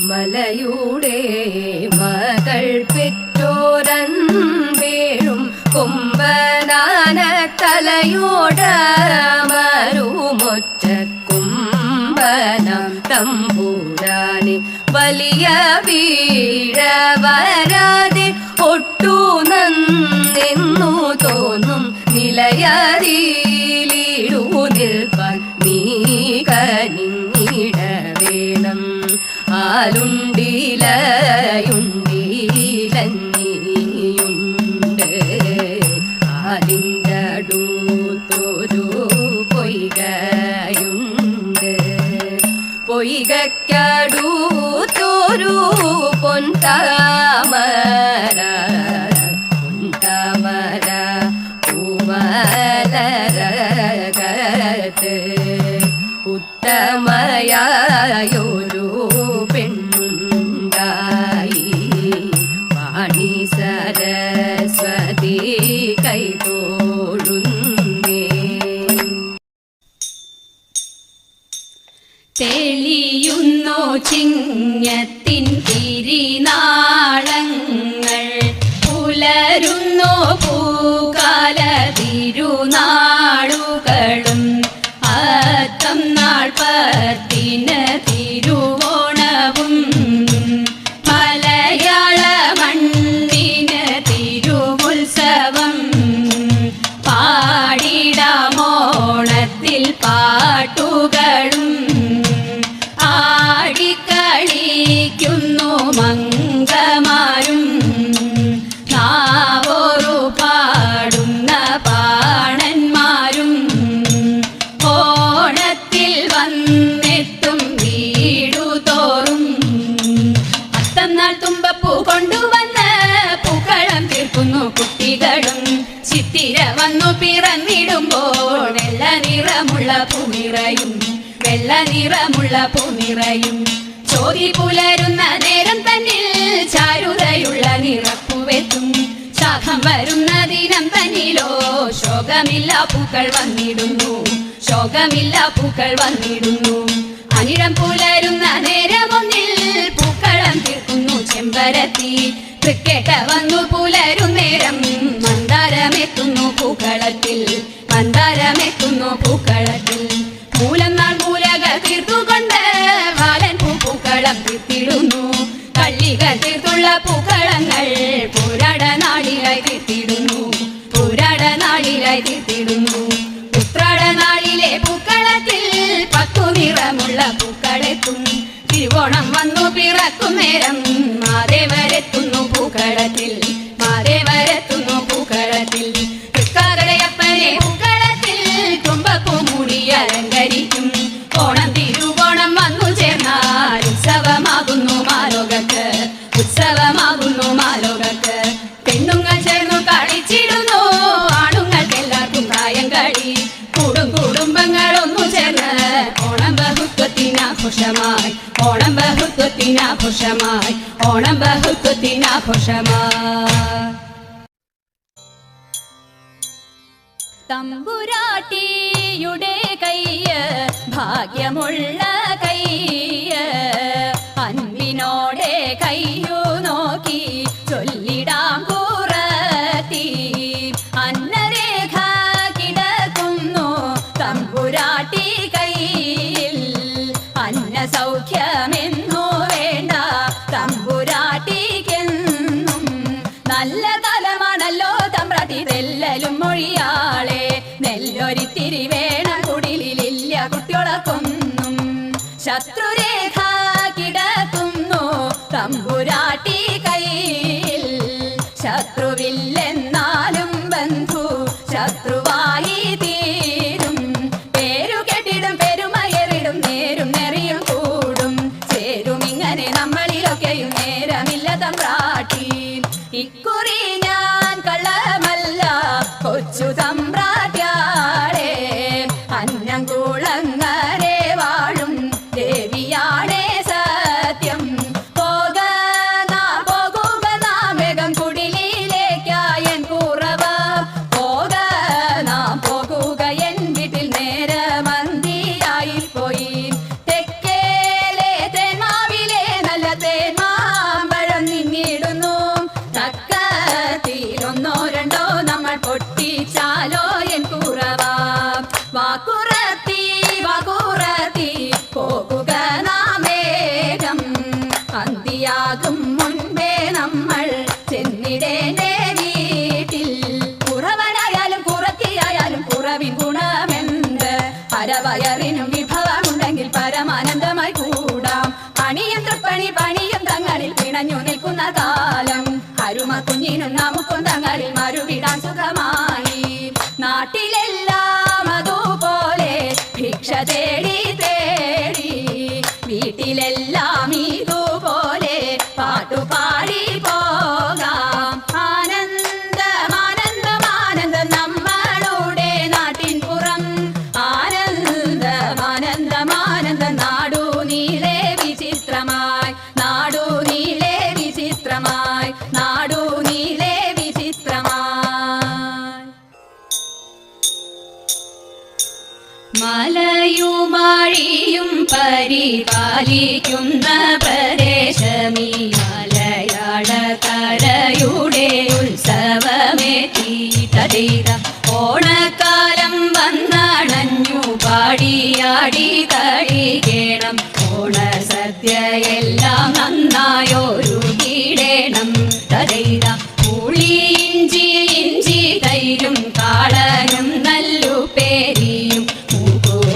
മലയുടെ മകൾ പെറ്റോരൻവേഴും കൊമ്പനാന തലയോടമരുമൊറ്റക്കുംബനം തമ്പൂരാനെ വലിയ വീഴ വരാതെ ഒട്ടു നന്നെന്നു തോന്നും നിലയതിലിടു നിൽപ്പാൻ നീ കനിഞ്ഞിട വേണം. ആലുണ്ടിലയുണ്ടിലഞ്ഞിയുണ്ട് ആലിൻ്റടുത്തൊരു പൊയ്കയുണ്ട്. പൊയ്കയ്ക്കടുത്തൊരു പൊൻതാമര പൊൻതാമര പൂമലരകത്ത് ഉത്തമയായൊരു പെണ്ണുണ്ടായി. വാണി സരസ്വതി കൈതോഴുന്നേ. തെളിയുന്നു ചിങ്ങത്തിൻ തിരിനാളങ്ങൾ, പുലരുന്നു പൂക്കാല തിരുനാളുകളും. അത്തം നാൾ പത്തിന് തിരുവോണവും, മലയാള മണ്ണിന് തിരുവുത്സവം. പാടിടാമോണത്തിൽ പാട്ടുകളും, ആടിക്കളിക്കുന്നു മംഗമാരും. നാവോറു പാടുന്ന പാണന്മാരും, ഓണത്തിൽ വന്നെത്തും വീടുതോറും. അത്തന്നാൾ തുമ്പപ്പൂ കൊണ്ടുവന്ന് പൂക്കളം തീർക്കുന്നു കുട്ടികളും. ചിത്തിര വന്നു പിറന്നിടുമ്പോൾ വെള്ള നിറമുള്ള പൂനിറയും, വെള്ള നിറമുള്ള പൂനിറയും. ചോതി പുലരുന്ന നേരം തന്നിൽ ചാരുതയുള്ള നിറപ്പുവെത്തും. ശാഖം വരുന്ന ദിനം തന്നിലോ ശോകമില്ല പൂക്കൾ വന്നിടുന്നു, ശോകമില്ല പൂക്കൾ വന്നിടുന്നു. അനിഴം പുലരുന്ന നേരമൊന്നിൽ പൂക്കളം തീർക്കുന്നു ചെമ്പരത്തി. തൃക്കേട്ട വന്നു പുലരുന്നേരം മന്ദാരമെത്തുന്നു പൂക്കളത്തിൽ, മന്ദാരമെത്തുന്നു പൂക്കളത്തിൽ. മൂലം നാൾ മൂലക തീർത്തുകൊണ്ട് ബാലൻ പൂക്കളം തീർത്തിടുന്നു. കള്ളിക തീർത്തുള്ള പൂക്കളങ്ങൾ പൂരാട നാളിലായി തീർത്തിടുന്നു, പൂരാട നാളിലായി തീർത്തിടുന്നു. ഉത്രാട നാളിലെ പൂക്കളത്തിൽ 10 നിറമുള്ള പൂക്കളെത്തും. തിരുവോണം വന്നു പിറക്കും നേരം മാദേവരെത്തുന്നു പൂക്കളത്തിൽ, മാദേവരെത്തുന്നു പൂക്കളത്തിൽ. തൃക്കാക്കരയപ്പനെ പൂക്കളത്തിൽ തുമ്പപ്പൂ മൂടി അലങ്കരിക്കും. ഓണം തിരുവോണം വന്നു ചേർന്നാൽ ഉത്സവമാകുന്നു മാലോകക്ക്, ഉത്സവമാകുന്നു മാലോകക്ക്. പെണ്ണുങ്ങൾ ചേർന്നു കളിച്ചിടുന്നു ആണുങ്ങൾക്കെല്ലാവർക്കും പ്രായം കളി. കൂടും കുടുംബങ്ങൾ ഒന്നു ചേർന്ന് ഓണം ബഹുത്വത്തിനാഘോഷമായി, ഓണം ബഹുത്വത്തിനാഘോഷമായി, ഓണം ബഹുത്വത്തിനാഘോഷമായി. തമ്പുരാട്ടിയുടെ കയ്യ് ഭാഗ്യമുള്ള കയ്യ്, അൻപിനോടെ കയ്യു നോക്കി ചൊല്ലിടാം കുറത്തി. അന്നരേഖ കിടക്കുന്നു തമ്പുരാട്ടി കയ്യിൽ, അന്ന സൗഖ്യമെന്നു വേണ്ട തമ്പുരാട്ടിക്കെന്നും. നല്ല തലമാണല്ലോ തമ്പ്രാട്ടി തെല്ലലും മൊഴിയാളെ. നെല്ലൊരിത്തിരി വേണം കുടിലില്ല കുട്ടികളൊക്കൊന്നും. ശത്രുരേഖ കിടക്കുന്നു തമ്പുരാട്ടി കയ്യിൽ, ശത്രുവില്ലെന്നാലും ബന്ധു ശത്രുവായി തീരും. പേരു കെട്ടിടും പെരുമയറിടും നേരും നെറിയും കൂടും ചേരും. ഇങ്ങനെ നമ്മളിലൊക്കെയും നേരമില്ല തമ്പ്രാട്ടി. ഇക്കുറി ഞാൻ കള്ളമല്ല കൊച്ചു തമ്പ്രാട്യാളെ, അന്നം കുളങ്ങരെ വാഴും ദേവിയാണേ സത്യം. പോകുക നാം വേഗം കുടിലിലേക്കായൻ കുറവ. പോകുക നാം പോകുക എൻ വീട്ടിൽ നേരമന്തിയായി പോയി. തെക്കേ പോകുക നാം വേഗം. അന്തിയാകും മുൻപേ നമ്മൾ ചെന്നിടേണ്ടേ വീട്ടിൽ. കുറവനായാലും കുറത്തിയായാലും കുറവിൻ ഗുണമെന്ത്? പരവയറിനും വിഭവമുണ്ടെങ്കിൽ പരമാനന്ദമായി കൂടാം. പണിയും തൃപ്പണി പണിയും തങ്ങളിൽ പിണഞ്ഞു നിൽക്കുന്ന കാലം. അരുമ കുഞ്ഞിനും നമുക്കും തങ്ങളിൽ മറുവിടാൻ സുഖമായി. നാട്ടിലെല്ലാം അതുപോലെ ഭിക്ഷ തേടി തേടി, വീട്ടിലെല്ലാം ഇതുപോലെ പാട്ടുപാടി പോകാം. ആനന്ദമാനന്ദമാനന്ദം നമ്മളുടെ നാട്ടിൻ പുറം. ആനന്ദമാനന്ദമാനന്ദം നാടു നീളെ വിചിത്രമായി, നാടു നീളെ വിചിത്രമായി, നാടു നീളെ വിചിത്രമായി. മലയുമാഴിയും പരിപാലിക്കുന്ന പ്രദേശമീ മലയാളക്കരയുടെ ഉത്സവമെത്തിയിട്ടതീത. ഓണക്കാലം വന്നണഞ്ഞു പാടിയാടി കഴിക്കണം. ഓണസദ്യയെല്ലാം നന്നായൊരുക്കിടണം തതൈത. പുളി ഇഞ്ചി ഇഞ്ചി തൈരും കാളനും നല്ലുപേരിയും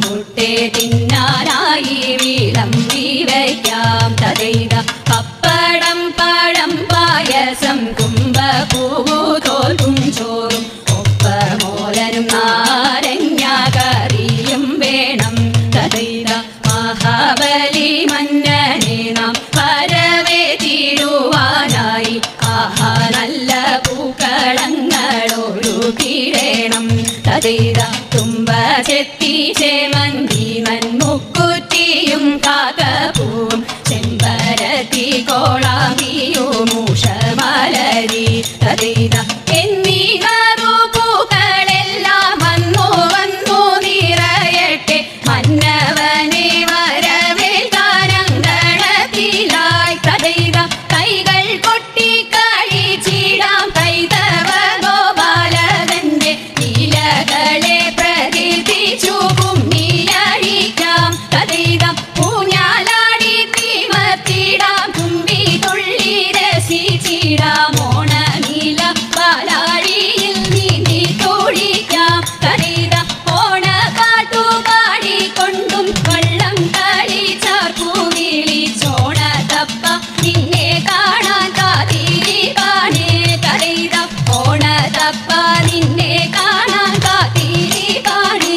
മുട്ടേ തിന്നാനായി വിളമ്പി വയ്ക്കാം തതൈത. പപ്പടം പഴം പായസം കുമ്പപ്പൂവു തോൽക്കും ചോറും ഒപ്പമോലനും നാരങ്ങ കറിയും വേണം തതൈത. മഹാബലി മന്നനെ നാം പരവേറ്റിടുവാനായി ആഹാ നല്ല പൂക്കളങ്ങളൊരുക്കിടണം തതൈത. തുമ്പ ചെത്തി ചേമന്തി നന്മുക്കുറ്റിയും കാക്കപ്പൂവും ചെമ്പരത്തി കോളാമ്പിയും ഉഷമലരി തതൈത. എന്നീ നറുപൂക്കളെല്ലാം വന്നു വന്നു നിറയട്ടെ. മന്നവനെ വരവേൽക്കാനങ്കണത്തിലായി തതൈത. കൈകൾ കൊട്ടി കഴിച്ചിടാം കൈതവ ഗോപാലകന്റെ ലീലകളെ പ്രകീർത്തിച്ചു കുമ്മിയടിക്കാം തതൈത. ഊഞ്ഞാലാടി തീമത്തിടാം തുമ്പി തുള്ളി രസിച്ചിടാം. ഓണനീല പാലാഴിയിൽ നീന്തി തുടിക്കാം തതൈത. ഓണപ്പാട്ടു പാടിക്കൊണ്ടും വള്ളം കളി ചാർപ്പു വിളിച്ചോണത്തപ്പ നിന്നെ കാണാൻ കാത്തിരിപ്പാണേ തതൈത. ഓണത്തപ്പ നിന്നെ കാണാൻ കാത്തിരിപ്പാണേ.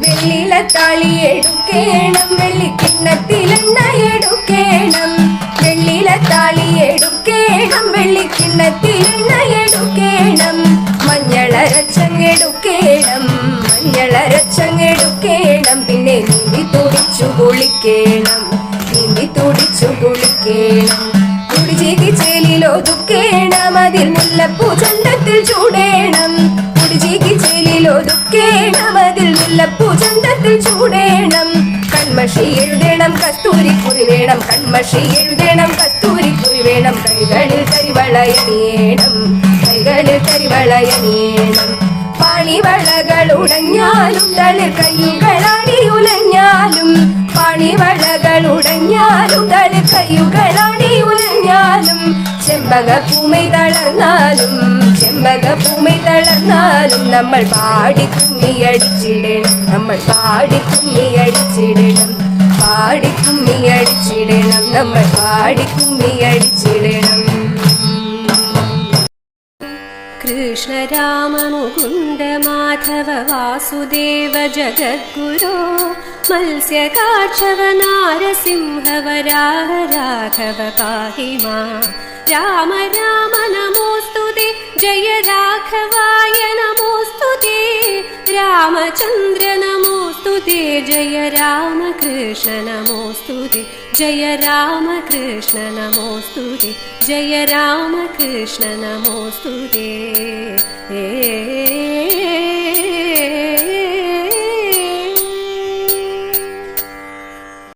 വെള്ളിലത്താളി എടുക്കേണം, വെള്ളിക്കിണ്ണത്തിലെണ്ണ എടുക്കേണം. വെള്ളിലത്താളി എടുക്കേണം, വെള്ളിക്കിണ്ണത്തിലെണ്ണ എടുക്കേണം. മഞ്ഞളരച്ചങ്ങെടുക്കേണം, മഞ്ഞളരച്ചങ്ങെടുക്കേണം. പിന്നെ നീന്തി തുടിച്ചു കുളിക്കേണം, നീന്തി തുടിച്ചു കുളിക്കേണം. കുടിചേകി ചേലിലൊതുക്കേണം, അതിൽ മുല്ലപ്പൂ ചന്തത്തിൽ ചൂടേണം. കുടിചേകി ചേലിലൊതുക്കേണം, അതിൽ മുല്ലപ്പൂ ചന്തത്തിൽ ചൂടേണം. കൺമഷി എഴുതണം കസ്തൂരിക്കുറി വേണം, കൺമഷി എഴുതണം കസ്തൂരിക്കുറി വേണം. കൈകളിൽ കരിവളയണിയേണം, കൈകളിൽ കരിവളയണിയേണം. പാണിവളകൾ ഉടഞ്ഞാലും തളിർ കയ്യുകളാടി ഉലഞ്ഞാലും, പാണിവളകൾ ഉടഞ്ഞാലും തളിർ കയ്യുകളാടി ഉലഞ്ഞാലും. ചെമ്പകപ്പൂമൈ തളർന്നാലും, ചെമ്പകപ്പൂമൈ തളർന്നാലും നമ്മൾ പാടി കുമ്മിയടിച്ചിടണം, നമ്മൾ പാടി കുമ്മിയടിച്ചിടണം, പാടി കുമ്മിയടിച്ചിടണം, നമ്മൾ പാടി കുമ്മിയടിച്ചിടണം. कृष्ण राम मुकुन्द माधव वासुदेव जगद्गुरो मत्स्यकाक्षव नारसिंह वराह राघव पाहि मां। राम राम नमोस्तुते जय राघवाय नमोस्तुते। रामचन्द्र नमोस्तुते जय रामकृष्ण नमोस्तुते। जय रामकृष्ण नमोस्तुते जय रामकृष्ण नमोस्तुते।